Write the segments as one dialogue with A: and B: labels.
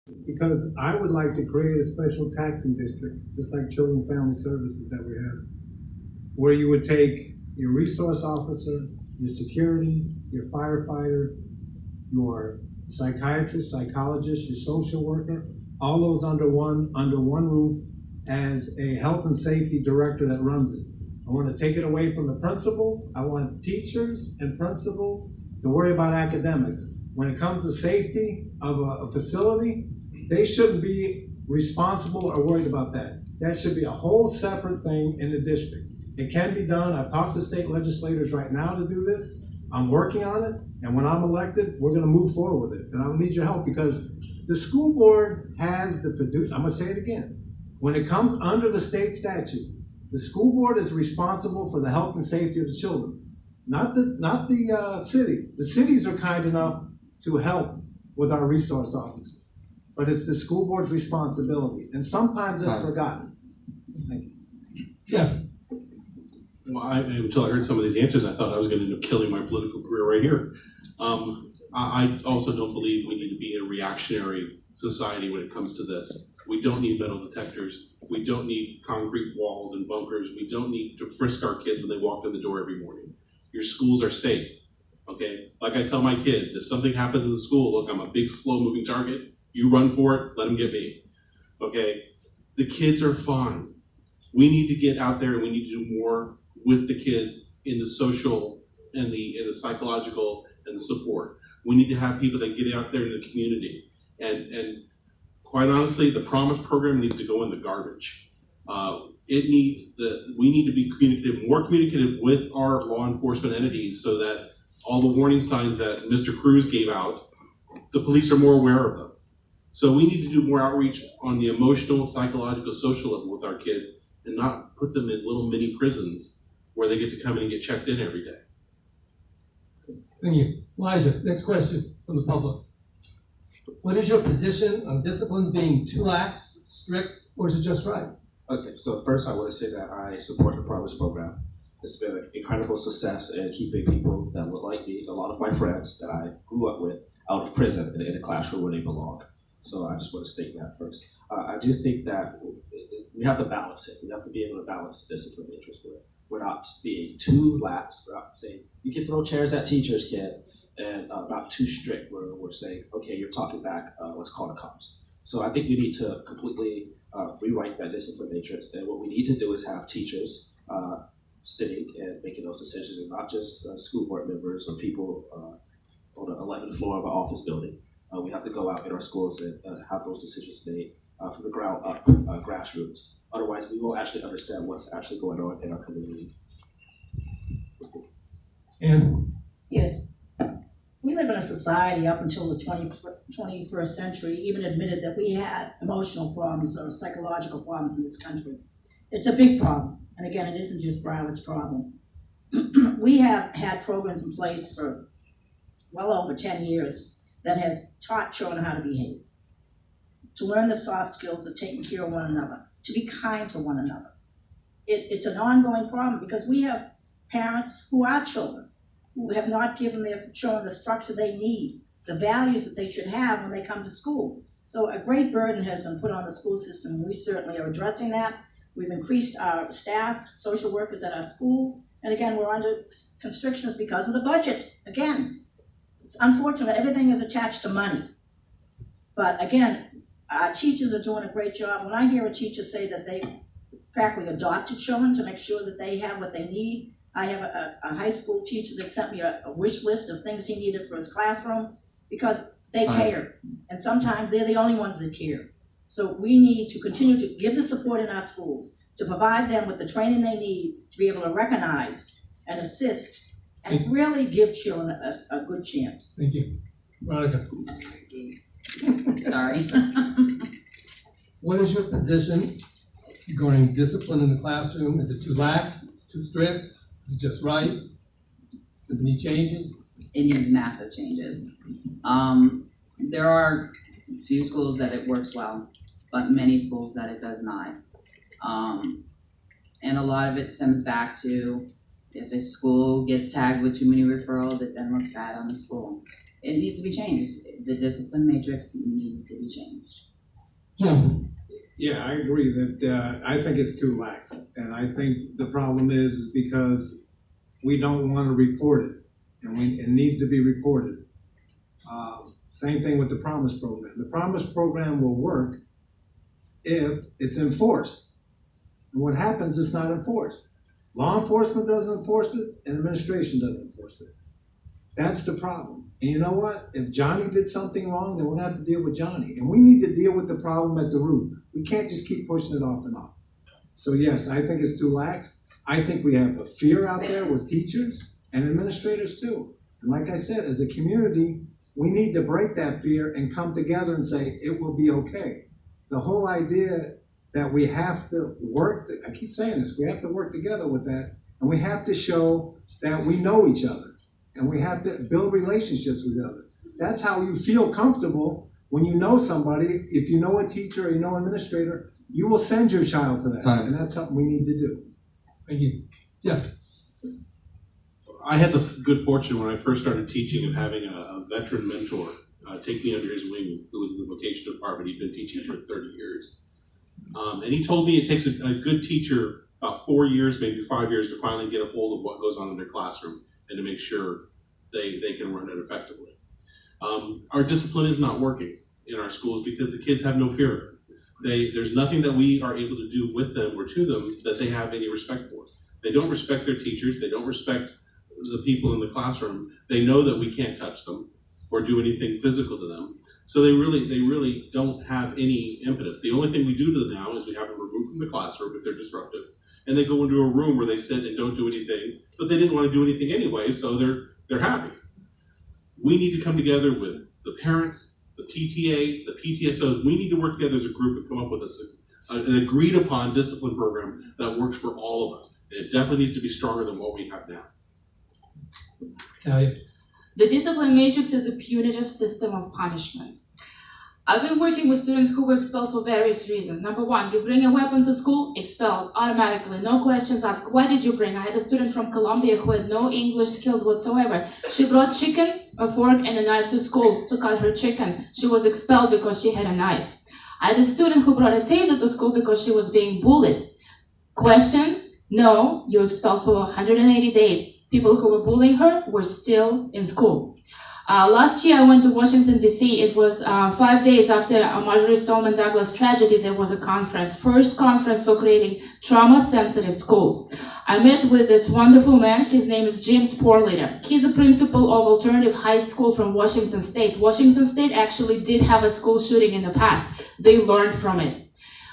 A: Because I would like to create a special taxing district, just like Children and Family Services that we have, where you would take your resource officer, your security, your firefighter, your psychiatrist, psychologist, your social worker, all those under one roof as a health and safety director that runs it. I want to take it away from the principals. I want teachers and principals to worry about academics. When it comes to safety of a facility, they shouldn't be responsible or worried about that. That should be a whole separate thing in the district. It can be done. I've talked to state legislators right now to do this. I'm working on it, and when I'm elected, we're going to move forward with it. And I'll need your help because the school board has the produce. I'm going to say it again. When it comes under the state statute, the school board is responsible for the health and safety of the children, not the cities. The cities are kind enough to help with our resource officers, but it's the school board's responsibility, and sometimes it's forgotten. Thank you.
B: Jeff.
C: Well, until I heard some of these answers, I thought I was going to end up killing my political career right here. I also don't believe we need to be a reactionary society when it comes to this. We don't need metal detectors. We don't need concrete walls and bunkers. We don't need to frisk our kids when they walk in the door every morning. Your schools are safe, okay? Like I tell my kids, if something happens in the school, look, I'm a big, slow-moving target. You run for it, let them get me, okay? The kids are fine. We need to get out there and we need to do more with the kids in the social and the psychological and the support. We need to have people that get out there in the community. And quite honestly, the Promise program needs to go in the garbage. We need to be more communicative with our law enforcement entities so that all the warning signs that Mr. Cruz gave out, the police are more aware of them. So we need to do more outreach on the emotional, psychological, social level with our kids and not put them in little mini prisons where they get to come in and get checked in every day.
B: Thank you. Elijah, next question from the public. What is your position on discipline being too lax, strict, or is it just right?
D: Okay, so first I want to say that I support the Promise program. It's been an incredible success in keeping people that look like me, a lot of my friends that I grew up with, out of prison and in a classroom where they belong. So I just want to state that first. I do think that we have to balance it. We have to be able to balance the discipline interest with it. We're not being too lax. We're not saying, you can throw chairs at teachers, kid, and not too strict. We're saying, okay, you're talking back, let's call the cops. So I think we need to completely rewrite that discipline matrix. And what we need to do is have teachers sitting and making those decisions, and not just school board members or people on the 11th floor of an office building. We have to go out in our schools and have those decisions made from the ground up, grassroots. Otherwise, we won't actually understand what's actually going on in our community.
B: And
E: yes, we live in a society up until the 21st century even admitted that we had emotional problems or psychological problems in this country. It's a big problem. And again, it isn't just Broward's problem. We have had programs in place for well over 10 years that has taught children how to behave, to learn the soft skills of taking care of one another, to be kind to one another. It's an ongoing problem because we have parents who are children, who have not given their children the structure they need, the values that they should have when they come to school. So a great burden has been put on the school system, and we certainly are addressing that. We've increased our staff, social workers at our schools, and again, we're under constrictions because of the budget. Again, it's unfortunate, everything is attached to money. But again, our teachers are doing a great job. When I hear a teacher say that they practically adopted children to make sure that they have what they need, I have a high school teacher that sent me a wish list of things he needed for his classroom because they care. And sometimes they're the only ones that care. So we need to continue to give the support in our schools, to provide them with the training they need to be able to recognize and assist and really give children a good chance.
B: thank you. Veronica.
E: Sorry.
B: What is your position regarding discipline in the classroom? Is it too lax? Is it too strict? Is it just right? Does it need changes?
F: It needs massive changes. There are a few schools that it works well, but many schools that it does not. And a lot of it stems back to if a school gets tagged with too many referrals, it then looks bad on the school. It needs to be changed. The discipline matrix needs to be changed.
B: Jim?
A: Yeah, I agree that, I think it's too lax. And I think the problem is because we don't want to report it, and it needs to be reported. Same thing with the Promise Program. The Promise Program will work if it's enforced. And what happens is not enforced. Law enforcement doesn't enforce it, and administration doesn't enforce it. That's the problem. And you know what? If Johnny did something wrong, then we're gonna have to deal with Johnny. And we need to deal with the problem at the root. We can't just keep pushing it off and off. So yes, I think it's too lax. I think we have a fear out there with teachers and administrators too. And like I said, as a community, we need to break that fear and come together and say, it will be okay. The whole idea that we have to work, I keep saying this, we have to work together with that, and we have to show that we know each other, and we have to build relationships with others. That's how you feel comfortable when you know somebody. If you know a teacher or you know an administrator, you will send your child to that, and that's something we need to do.
B: Thank you. Jeff?
C: I had the good fortune when I first started teaching of having a veteran mentor take me under his wing, who was in the vocation department. He'd been teaching for 30 years. And he told me it takes a good teacher about 4 years, maybe 5 years, to finally get a hold of what goes on in their classroom and to make sure they can run it effectively. Our discipline is not working in our schools because the kids have no fear. There's nothing that we are able to do with them or to them that they have any respect for. They don't respect their teachers. They don't respect the people in the classroom. They know that we can't touch them or do anything physical to them. So they really don't have any impetus. The only thing we do to them now is we have them removed from the classroom if they're disruptive, and they go into a room where they sit and don't do anything, but they didn't want to do anything anyway, so they're happy. We need to come together with the parents, the PTAs, the PTSOs. We need to work together as a group and come up with an agreed upon discipline program that works for all of us. And it definitely needs to be stronger than what we have now.
B: Natalia?
G: The discipline matrix is a punitive system of punishment. I've been working with students who were expelled for various reasons. Number one, you bring a weapon to school, expelled automatically, no questions asked. Why did you bring? I had a student from Colombia who had no English skills whatsoever. She brought chicken, a fork, and a knife to school to cut her chicken. She was expelled because she had a knife. I had a student who brought a taser to school because she was being bullied. Question? No, you're expelled for 180 days. People who were bullying her were still in school. Last year I went to Washington, D.C. It was 5 days after Marjorie Stoneman Douglas tragedy. There was a conference, first conference for creating trauma-sensitive schools. I met with this wonderful man. His name is Jim Sporleader. He's a principal of Alternative High School from Washington State. Washington State actually did have a school shooting in the past. They learned from it.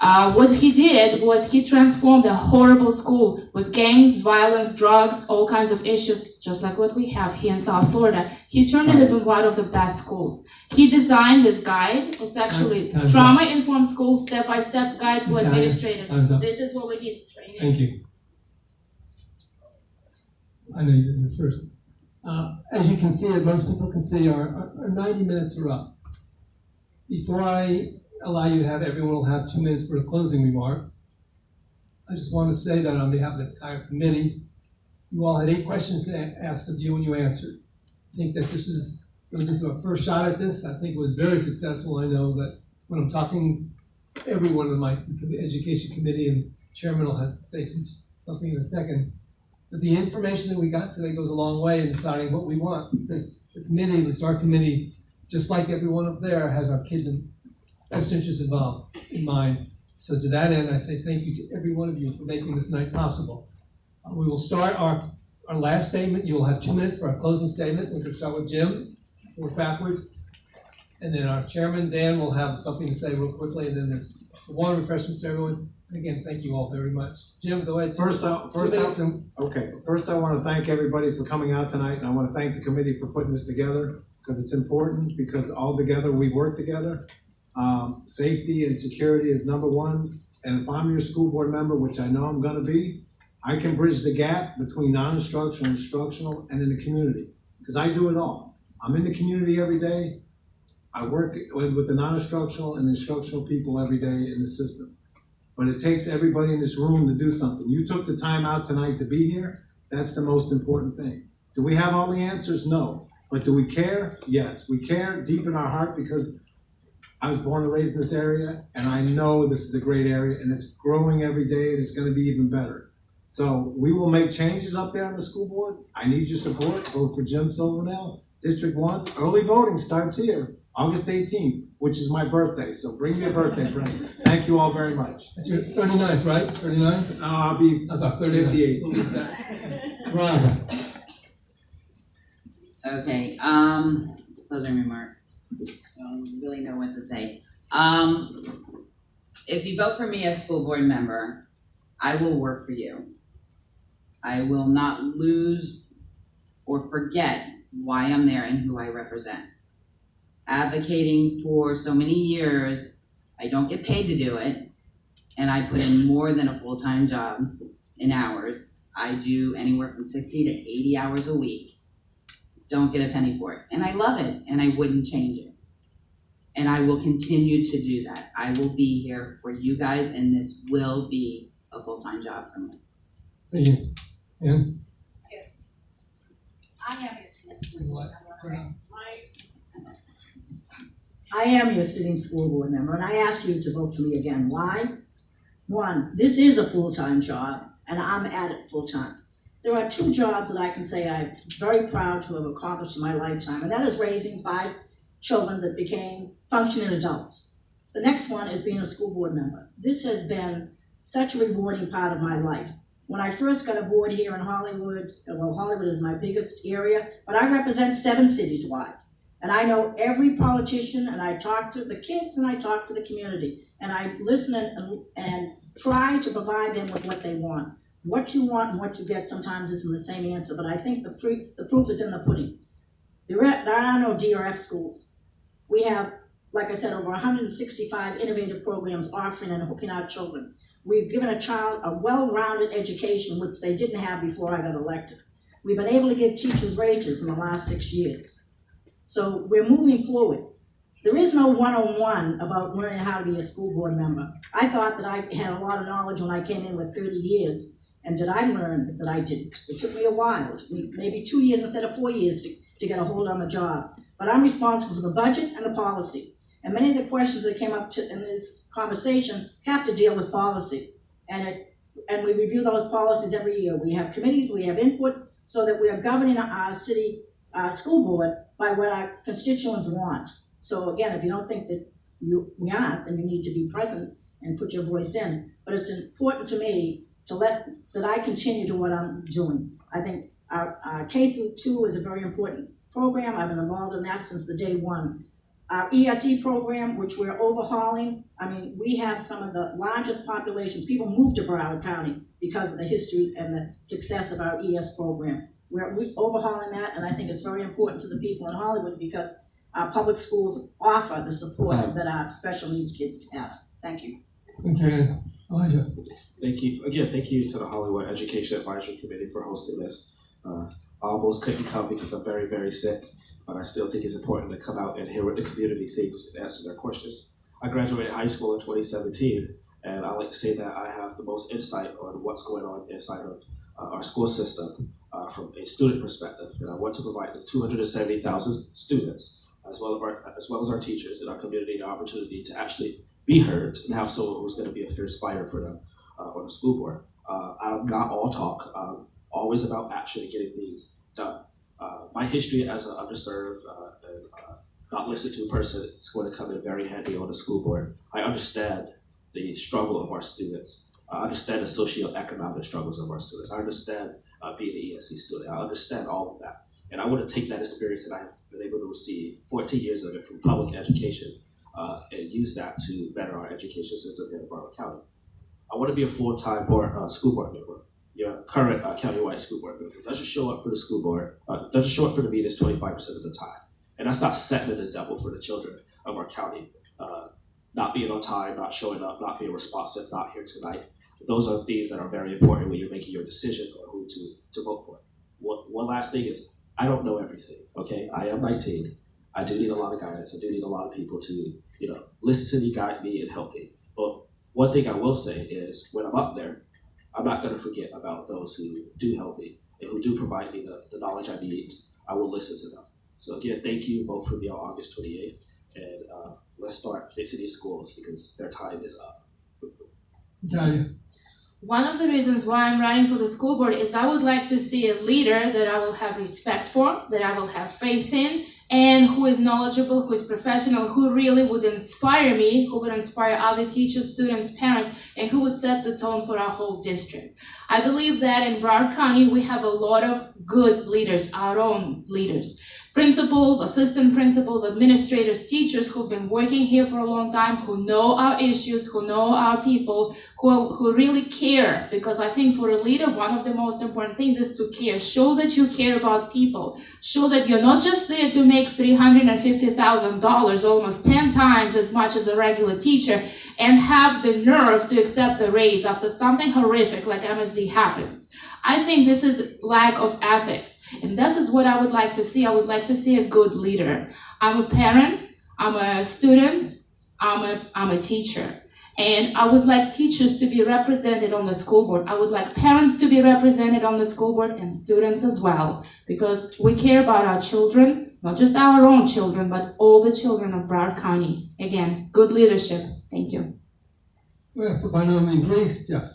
G: What he did was he transformed a horrible school with gangs, violence, drugs, all kinds of issues, just like what we have here in South Florida. He turned it into one of the best schools. He designed this guide. It's actually trauma-informed school, step-by-step guide for administrators. This is what we need, training.
B: Thank you. I know you're the first. As you can see, as most people can see, our 90 minutes are up. Before I allow you to have, everyone will have 2 minutes for a closing remark. I just want to say that on behalf of the entire committee, you all had 8 questions to ask of you and you answered. I think that this is our first shot at this. I think it was very successful. I know that when I'm talking to everyone in my education committee, and Chairman will have to say something in a second, but the information that we got today goes a long way in deciding what we want, because the committee, the STAR committee, just like everyone up there, has our kids in best interest involved in mind. So to that end, I say thank you to every one of you for making this night possible. We will start our last statement. You will have 2 minutes for our closing statement. We're going to start with Jim, work backwards. And then our chairman, Dan, will have something to say real quickly. And then there's water refreshments to everyone. And again, thank you all very much. Jim, go ahead. First, I want to thank everybody for coming out tonight. And I want to thank the committee for putting this together, because it's important, because all together we work together. Safety and security is number one, and if I'm your school board member, which I know I'm going to be, I can bridge the gap between non-instructional, instructional, and in the community, because I do it all. I'm in the community every day. I work with the non-instructional and instructional people every day in the system. But it takes everybody in this room to do something. You took the time out tonight to be here. That's the most important thing. Do we have all the answers? No. But do we care? Yes. We care deep in our heart, because
A: I was born and raised in this area, and I know this is a great area, and it's growing every day, and it's gonna be even better. So we will make changes up there on the school board. I need your support. Vote for Jim Silvernail, District 1. Early voting starts here, August 18th, which is my birthday, so bring me a birthday present. Thank you all very much.
B: That's your 39th, right? 39?
A: I'll be
B: About 38.
A: 58.
B: Raza.
F: Okay, closing remarks. I don't really know what to say. If you vote for me as school board member, I will work for you. I will not lose or forget why I'm there and who I represent. Advocating for so many years, I don't get paid to do it, and I put in more than a full-time job in hours. I do anywhere from 60 to 80 hours a week. Don't get a penny for it. And I love it, and I wouldn't change it. And I will continue to do that. I will be here for you guys, and this will be a full-time job for me.
B: Thank you. Ann?
E: Yes. I am your sitting
B: What?
E: school board member, and I ask you to vote for me again. Why? One, this is a full-time job, and I'm at it full-time. There are 2 jobs that I can say I'm very proud to have accomplished in my lifetime, and that is raising 5 children that became functioning adults. The next one is being a school board member. This has been such a rewarding part of my life. When I first got aboard here in Hollywood, well, Hollywood is my biggest area, but I represent 7 cities wide. And I know every politician, and I talk to the kids, and I talk to the community, and I listen and try to provide them with what they want. What you want and what you get sometimes isn't the same answer, but I think the proof is in the pudding. There are no DRF schools. We have, like I said, over 165 innovative programs offering and hooking out children. We've given a child a well-rounded education, which they didn't have before I got elected. We've been able to give teachers raises in the last 6 years. So we're moving forward. There is no 101 about learning how to be a school board member. I thought that I had a lot of knowledge when I came in with 30 years, and did I learn that I didn't? It took me a while. It took me maybe 2 years instead of 4 years to get a hold on the job. But I'm responsible for the budget and the policy. And many of the questions that came up in this conversation have to deal with policy. And we review those policies every year. We have committees, we have input, so that we are governing our city school board by what our constituents want. So again, if you don't think that we aren't, then you need to be present and put your voice in. But it's important to me to that I continue to what I'm doing. I think our K through 2 is a very important program. I've been involved in that since the day one. Our ESE program, which we're overhauling, I mean, we have some of the largest populations. People move to Broward County because of the history and the success of our ES program. We're overhauling that, and I think it's very important to the people in Hollywood because our public schools offer the support that our special needs kids have. Thank you.
B: Thank you, Ann. Elijah?
D: Thank you. Again, thank you to the Hollywood Education Advisory Committee for hosting this. I almost couldn't come because I'm very, very sick, but I still think it's important to come out and hear what the community thinks and answer their questions. I graduated high school in 2017, and I like to say that I have the most insight on what's going on inside of our school system from a student perspective. And I want to provide the 270,000 students, as well as our teachers in our community, the opportunity to actually be heard and have someone who's going to be a fierce fighter for them on the school board. I'm not all talk. I'm always about action and getting things done. My history as an underserved and not listened to person is going to come in very handy on the school board. I understand the struggle of our students. I understand the socioeconomic struggles of our students. I understand being an ESC student. I understand all of that. And I want to take that experience that I have been able to receive, 14 years of it from public education, and use that to better our education system here in Broward County. I want to be a full-time school board member. Your current countywide school board member doesn't show up for the school board, doesn't show up for the meetings 25% of the time. And that's not setting an example for the children of our county. Not being on time, not showing up, not being responsive, not here tonight. Those are things that are very important when you're making your decision on who to vote for. One last thing is, I don't know everything, okay? I am 19. I do need a lot of guidance. I do need a lot of people to, listen to me, guide me, and help me. But one thing I will say is, when I'm up there, I'm not going to forget about those who do help me and who do provide me the knowledge I need. I will listen to them. So again, thank you. Vote for me on August 28th. And let's start fixing these schools because their time is up.
B: Natalia,
G: One of the reasons why I'm running for the school board is I would like to see a leader that I will have respect for, that I will have faith in, and who is knowledgeable, who is professional, who really would inspire me, who would inspire other teachers, students, parents, and who would set the tone for our whole district. I believe that in Broward County, we have a lot of good leaders, our own leaders. Principals, assistant principals, administrators, teachers who've been working here for a long time, who know our issues, who know our people, who really care. Because I think for a leader, one of the most important things is to care. Show that you care about people. Show that you're not just there to make $350,000, almost 10 times as much as a regular teacher, and have the nerve to accept a raise after something horrific like MSD happens. I think this is lack of ethics. And this is what I would like to see. I would like to see a good leader. I'm a parent, I'm a student, I'm a teacher. And I would like teachers to be represented on the school board. I would like parents to be represented on the school board and students as well. Because we care about our children, not just our own children, but all the children of Broward County. Again, good leadership. Thank you.
B: last but by no means least, Jeff.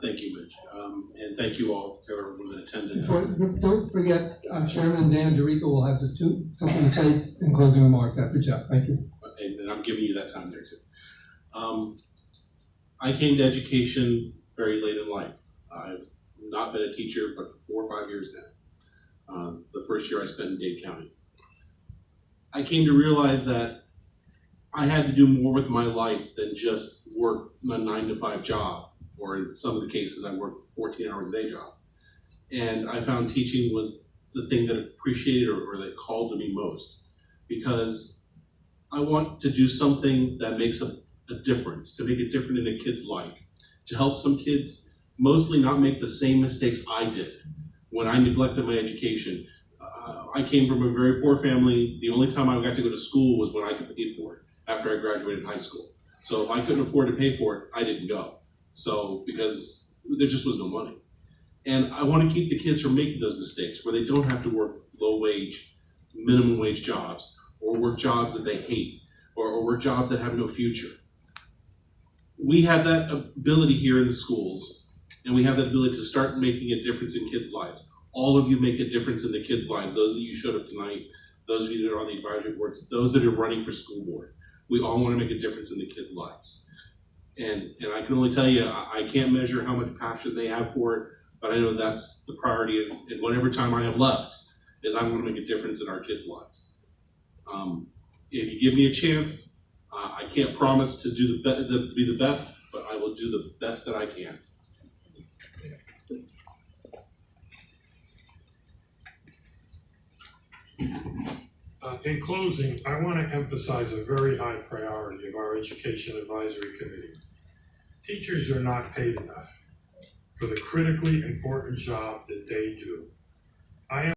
C: Thank you, Mitch. And thank you all for everyone that attended.
B: Don't forget, Chairman Dan DeRico will have just something to say in closing remarks after Jeff. Thank you.
C: And I'm giving you that time there too. I came to education very late in life. I've not been a teacher, but for 4 or 5 years now. The first year I spent in Dade County. I came to realize that I had to do more with my life than just work a 9-to-5 job, or in some of the cases I worked 14 hours a day job. And I found teaching was the thing that appreciated or that called to me most, because I want to do something that makes a difference, to make a difference in a kid's life, to help some kids mostly not make the same mistakes I did when I neglected my education. I came from a very poor family. The only time I got to go to school was when I could pay for it, after I graduated high school. So if I couldn't afford to pay for it, I didn't go. So, because there just was no money. And I want to keep the kids from making those mistakes where they don't have to work low wage, minimum wage jobs, or work jobs that they hate, or work jobs that have no future. We have that ability here in the schools, and we have that ability to start making a difference in kids' lives. All of you make a difference in the kids' lives. Those of you showed up tonight, those of you that are on the advisory boards, those that are running for school board. We all want to make a difference in the kids' lives. And I can only tell you, I can't measure how much passion they have for it, but I know that's the priority, and whatever time I have left, is I want to make a difference in our kids' lives. If you give me a chance, I can't promise to do to be the best, but I will do the best that I can.
H: In closing, I want to emphasize a very high priority of our Education Advisory Committee. Teachers are not paid enough for the critically important job that they do. I am